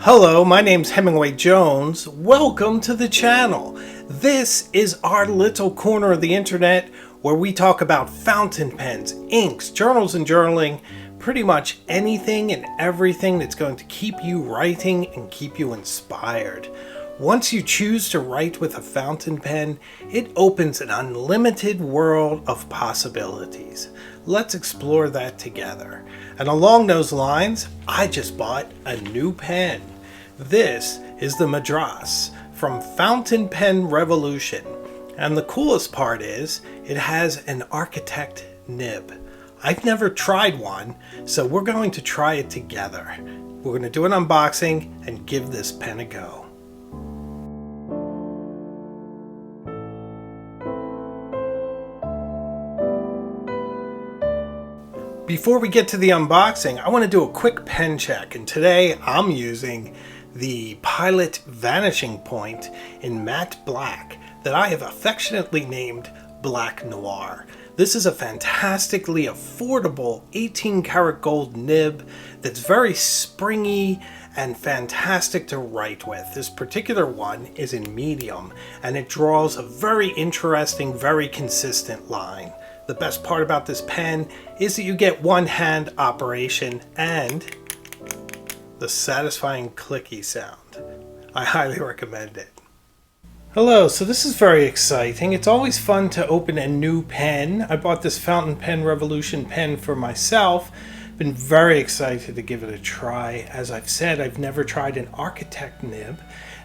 Hello, my name's Hemingway Jones. Welcome to the channel. This is our little corner of the internet where we talk about fountain pens, inks, journals and journaling, pretty much anything and everything that's going to keep you writing and keep you inspired. Once you choose to write with a fountain pen, it opens an unlimited world of possibilities. Let's explore that together. And along those lines, I just bought a new pen. This is the Madras from Fountain Pen Revolution. And the coolest part is it has an architect nib. I've never tried one, so we're going to try it together. We're going to do an unboxing and give this pen a go. Before we get to the unboxing, I want to do a quick pen check, and today I'm using the Pilot Vanishing Point in matte black that I have affectionately named Black Noir. This is a fantastically affordable 18 karat gold nib that's very springy and fantastic to write with. This particular one is in medium and it draws a very interesting, very consistent line. The best part about this pen is that you get one-hand operation and the satisfying clicky sound. I highly recommend it. Hello, so this is very exciting. It's always fun to open a new pen. I bought this Fountain Pen Revolution pen for myself. Been very excited to give it a try. As I've said, I've never tried an architect nib,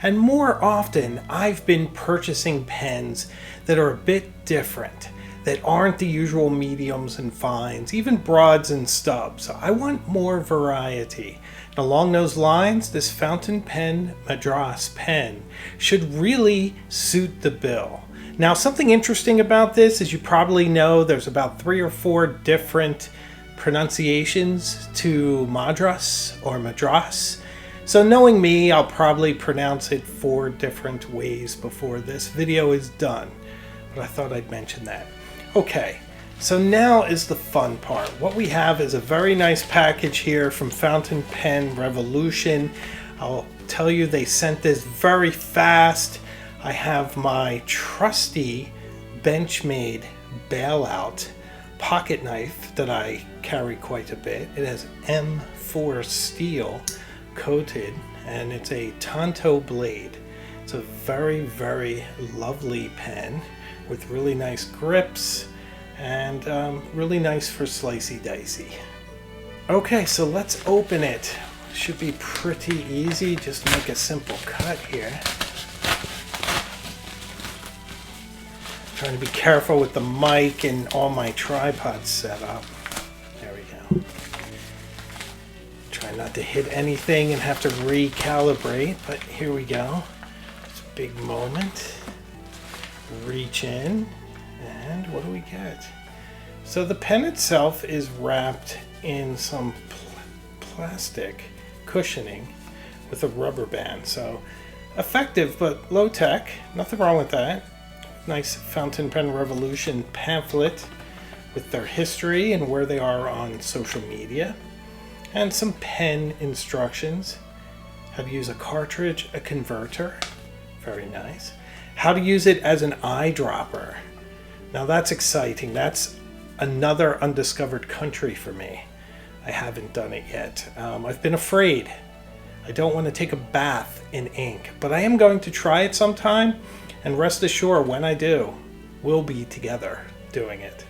and more often I've been purchasing pens that are a bit different, that aren't the usual mediums and fines, even broads and stubs. I want more variety. And along those lines, this Fountain Pen Madras pen should really suit the bill. Now, something interesting about this, as you probably know, there's about 3 or 4 different pronunciations to Madras or Madras. So knowing me, I'll probably pronounce it 4 different ways before this video is done. But I thought I'd mention that. Okay, so now is the fun part. What we have is a very nice package here from Fountain Pen Revolution. I'll tell you they sent this very fast. I have my trusty Benchmade bailout pocket knife that I carry quite a bit. It has M4 steel coated and it's a Tanto blade. It's a very, very lovely pen with really nice grips and really nice for slicey dicey. Okay, so let's open it. Should be pretty easy. Just make a simple cut here. Trying to be careful with the mic and all my tripods set up. There we go. Try not to hit anything and have to recalibrate, but here we go. It's a big moment. Reach in, and what do we get? So the pen itself is wrapped in some plastic cushioning with a rubber band. So effective but low tech, nothing wrong with that. Nice Fountain Pen Revolution pamphlet with their history and where they are on social media, and some pen instructions. How to use a cartridge, a converter, very nice. How to use it as an eyedropper. Now that's exciting. That's another undiscovered country for me. I haven't done it yet. I've been afraid. I don't want to take a bath in ink, but I am going to try it sometime, and rest assured when I do, we'll be together doing it.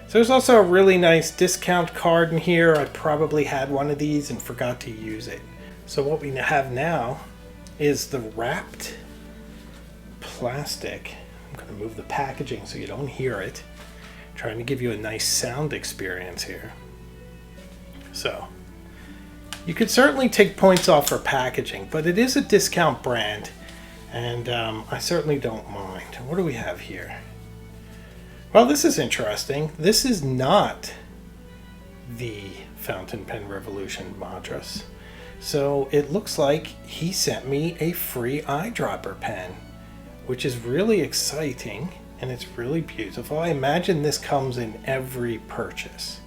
So there's also a really nice discount card in here. I probably had one of these and forgot to use it. So what we have now is the wrapped plastic. I'm going to move the packaging so you don't hear it. Trying to give you a nice sound experience here. So you could certainly take points off for packaging, but it is a discount brand, and I certainly don't mind. What do we have here? Well, this is interesting. This is not the Fountain Pen Revolution Madras. So it looks like he sent me a free eyedropper pen, which is really exciting, and it's really beautiful. I imagine this comes in every purchase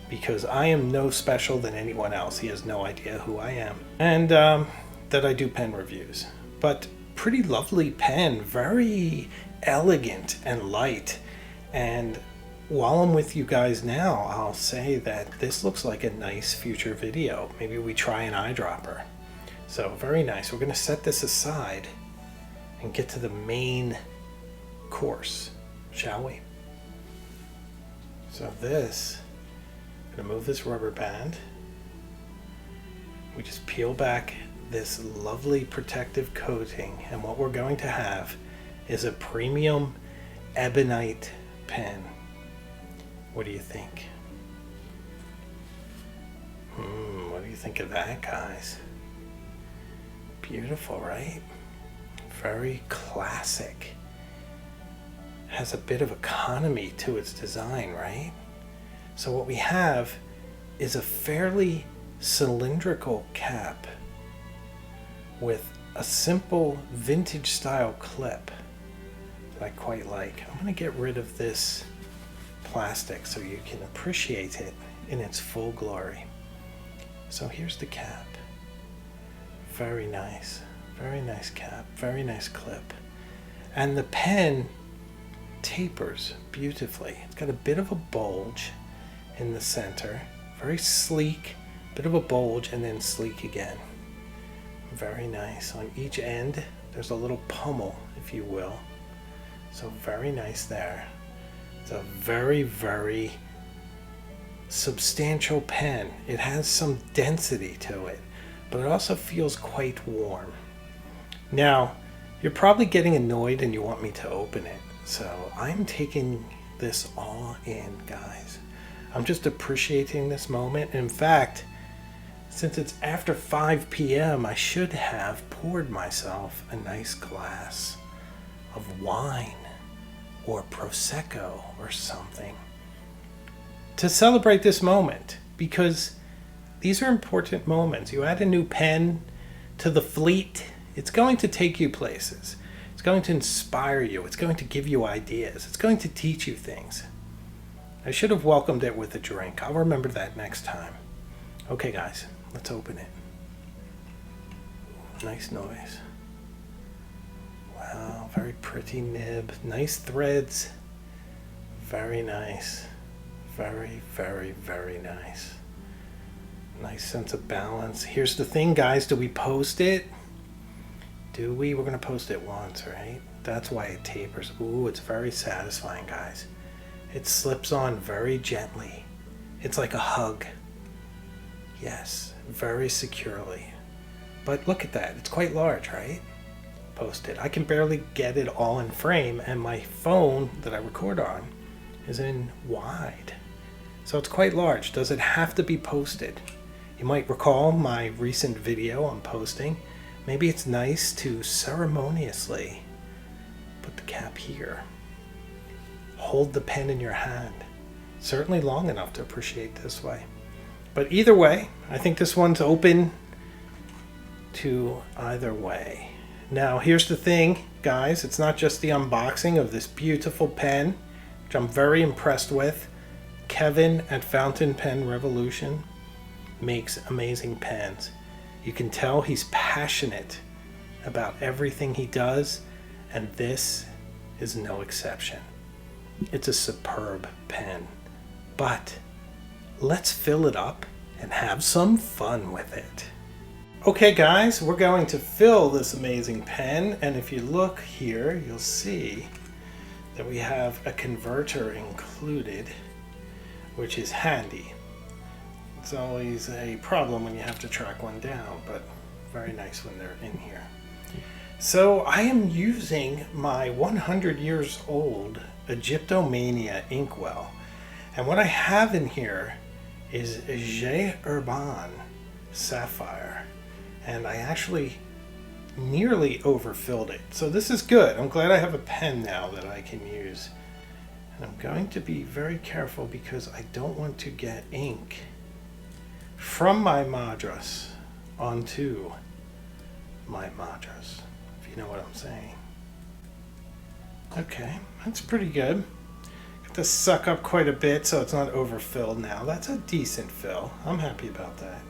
because I am no special than anyone else. He has no idea who I am. And that I do pen reviews, but pretty lovely pen, very elegant and light. And while I'm with you guys now, I'll say that this looks like a nice future video. Maybe we try an eyedropper. So very nice. We're going to set this aside and get to the main course, shall we? So this, I'm going to move this rubber band. We just peel back this lovely protective coating, and what we're going to have is a premium ebonite pen. What do you think? What do you think of that, guys? Beautiful, right? Very classic. Has a bit of economy to its design, right? So what we have is a fairly cylindrical cap with a simple vintage style clip that I quite like. I'm going to get rid of this plastic so you can appreciate it in its full glory. So here's the cap. Very nice cap, very nice clip. And the pen tapers beautifully. It's got a bit of a bulge in the center, very sleek, bit of a bulge and then sleek again. Very nice. On each end there's a little pummel, if you will. So very nice there. It's a very, very substantial pen. It has some density to it, but it also feels quite warm. Now, you're probably getting annoyed and you want me to open it. So I'm taking this all in, guys. I'm just appreciating this moment. In fact, since it's after 5 p.m., I should have poured myself a nice glass of wine or Prosecco or something to celebrate this moment, because these are important moments. You add a new pen to the fleet, it's going to take you places. It's going to inspire you. It's going to give you ideas. It's going to teach you things. I should have welcomed it with a drink. I'll remember that next time. Okay, guys, let's open it. Nice noise. Wow, very pretty nib. Nice threads. Very nice. Very, very, very nice. Nice sense of balance. Here's the thing, guys. Do we post it? Do we? We're going to post it once, right? That's why it tapers. Ooh, it's very satisfying, guys. It slips on very gently. It's like a hug. Yes, very securely. But look at that. It's quite large, right? Posted. I can barely get it all in frame, and my phone that I record on is in wide. So it's quite large. Does it have to be posted? You might recall my recent video on posting. Maybe it's nice to ceremoniously put the cap here. Hold the pen in your hand. Certainly long enough to appreciate this way. But either way, I think this one's open to either way. Now, here's the thing, guys. It's not just the unboxing of this beautiful pen, which I'm very impressed with. Kevin at Fountain Pen Revolution makes amazing pens. You can tell he's passionate about everything he does, and this is no exception. It's a superb pen, but let's fill it up and have some fun with it. Okay, guys, we're going to fill this amazing pen, and if you look here, you'll see that we have a converter included, which is handy. It's always a problem when you have to track one down, but very nice when they're in here. So I am using my 100 years old Egyptomania inkwell, and what I have in here is a J. Urban Sapphire, and I actually nearly overfilled it. So this is good. I'm glad I have a pen now that I can use. And I'm going to be very careful because I don't want to get ink from my Madras onto my Madras, if you know what I'm saying. Okay, that's pretty good. Got to suck up quite a bit so it's not overfilled now. That's a decent fill. I'm happy about that.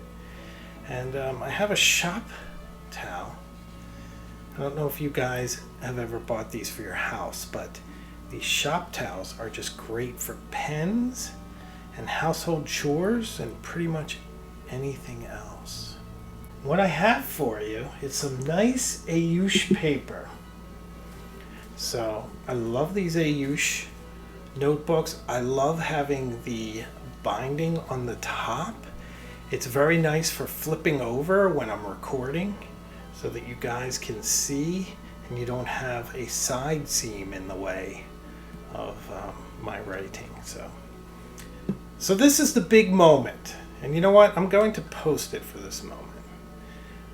And I have a shop towel I don't know if you guys have ever bought these for your house, but these shop towels are just great for pens and household chores and pretty much anything else. What I have for you is some nice Ayush paper. So I love these Ayush notebooks. I love having the binding on the top. It's very nice for flipping over when I'm recording so that you guys can see and you don't have a side seam in the way of my writing. So this is the big moment. And you know what? I'm going to post it for this moment.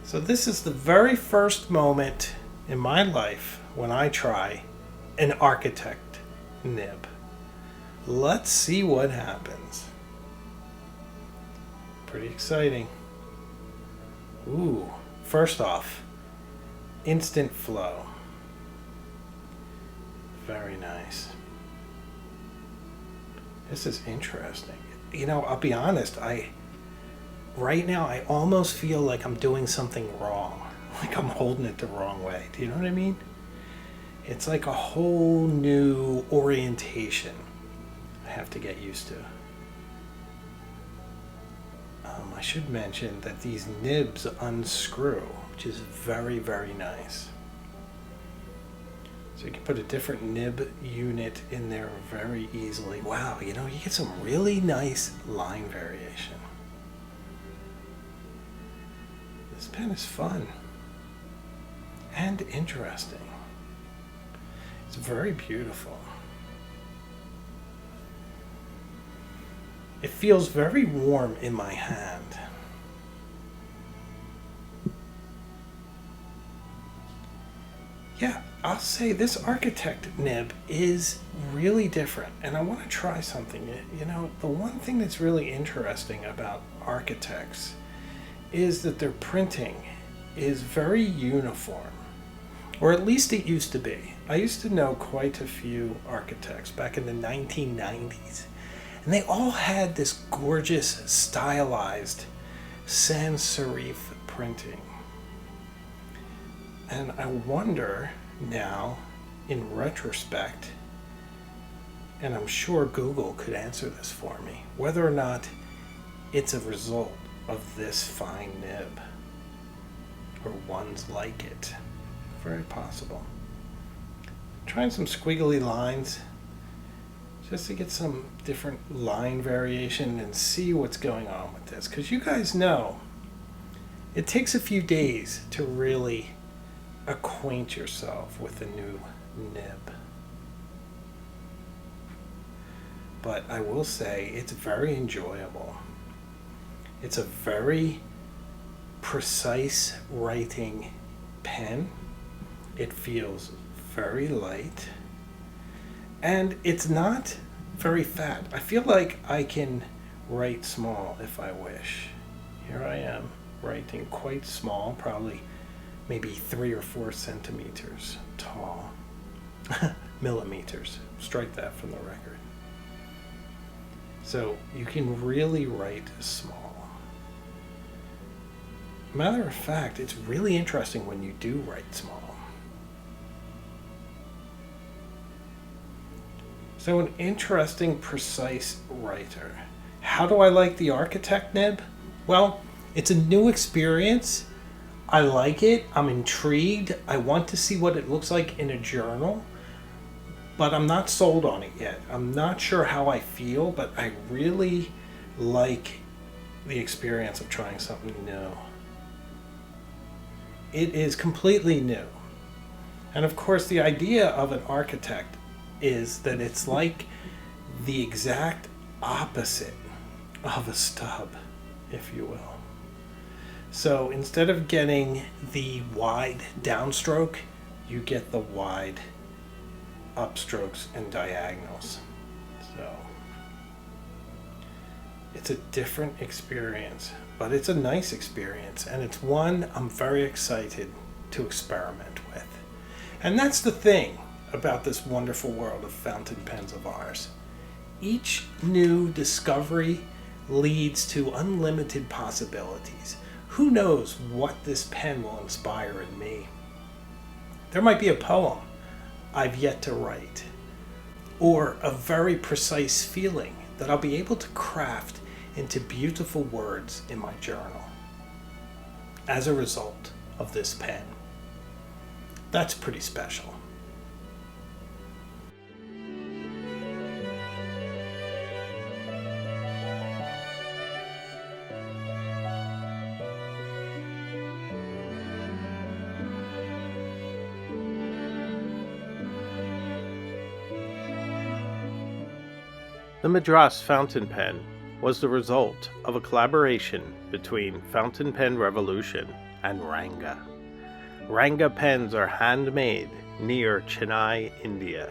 So this is the very first moment in my life when I try an architect nib. Let's see what happens. Pretty exciting. Ooh, first off, instant flow. Very nice. This is interesting. You know, I'll be honest, right now I almost feel like I'm doing something wrong. Like I'm holding it the wrong way. Do you know what I mean? It's like a whole new orientation I have to get used to. I should mention that these nibs unscrew, which is very, very nice. So you can put a different nib unit in there very easily. Wow, you know, you get some really nice line variation. This pen is fun and interesting. It's very beautiful. It feels very warm in my hand. Yeah, I'll say this architect nib is really different, and I want to try something. You know, the one thing that's really interesting about architects is that their printing is very uniform, or at least it used to be. I used to know quite a few architects back in the 1990s, and they all had this gorgeous stylized sans serif printing. And I wonder now, in retrospect, and I'm sure Google could answer this for me, whether or not it's a result of this fine nib or ones like it. Very possible. Trying some squiggly lines just to get some different line variation and see what's going on with this, because you guys know it takes a few days to really acquaint yourself with a new nib. But I will say it's very enjoyable. It's a very precise writing pen. It feels very light, and it's not very fat. I feel like I can write small if I wish. Here I am writing quite small, probably maybe 3 or 4 centimeters tall. Millimeters. Strike that from the record. So you can really write small. Matter of fact, it's really interesting when you do write small. So an interesting, precise writer. How do I like the architect nib? Well, it's a new experience. I like it. I'm intrigued. I want to see what it looks like in a journal, but I'm not sold on it yet. I'm not sure how I feel, but I really like the experience of trying something new. It is completely new. And of course, the idea of an architect is that it's like the exact opposite of a stub, if you will. So instead of getting the wide downstroke, you get the wide upstrokes and diagonals. So it's a different experience, but it's a nice experience, and it's one I'm very excited to experiment with. And that's the thing about this wonderful world of fountain pens of ours. Each new discovery leads to unlimited possibilities. Who knows what this pen will inspire in me? There might be a poem I've yet to write, or a very precise feeling that I'll be able to craft into beautiful words in my journal as a result of this pen. That's pretty special. The Madras fountain pen was the result of a collaboration between Fountain Pen Revolution and Ranga. Ranga pens are handmade near Chennai, India,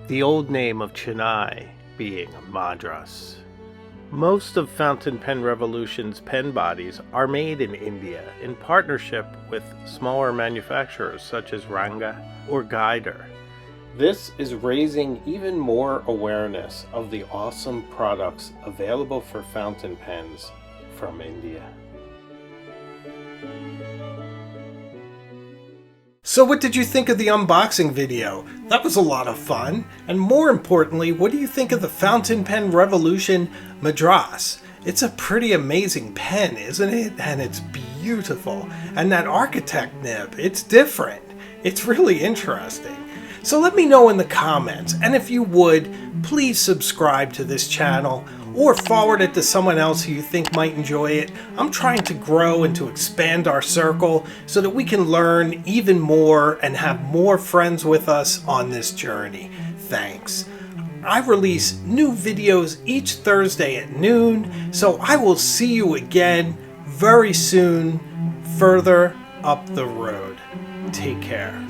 the old name of Chennai being Madras. Most of Fountain Pen Revolution's pen bodies are made in India in partnership with smaller manufacturers such as Ranga or Guider. This is raising even more awareness of the awesome products available for fountain pens from India. So what did you think of the unboxing video? That was a lot of fun. And more importantly, what do you think of the Fountain Pen Revolution Madras? It's a pretty amazing pen, isn't it? And it's beautiful. And that architect nib, it's different. It's really interesting. So let me know in the comments, and if you would, please subscribe to this channel or forward it to someone else who you think might enjoy it. I'm trying to grow and to expand our circle so that we can learn even more and have more friends with us on this journey. Thanks. I release new videos each Thursday at noon, so I will see you again very soon, further up the road. Take care.